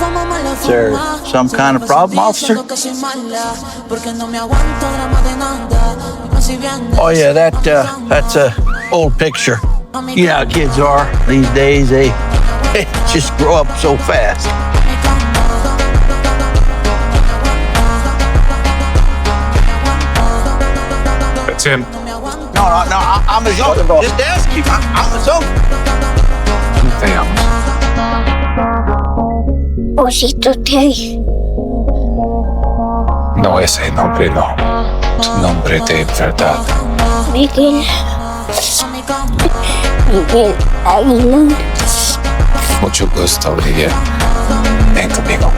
Is there some kind of problem, officer? Oh yeah, that's a old picture. You know how kids are these days. They just grow up so fast. That's him. No, I'm his uncle. Just ask him. I'm his uncle. Veamos. Osito Tay. No, ese nombre no. Tu nombre de verdad. Miguel. Miguel Aguilar. Mucho gusto, Miguel. Ven conmigo.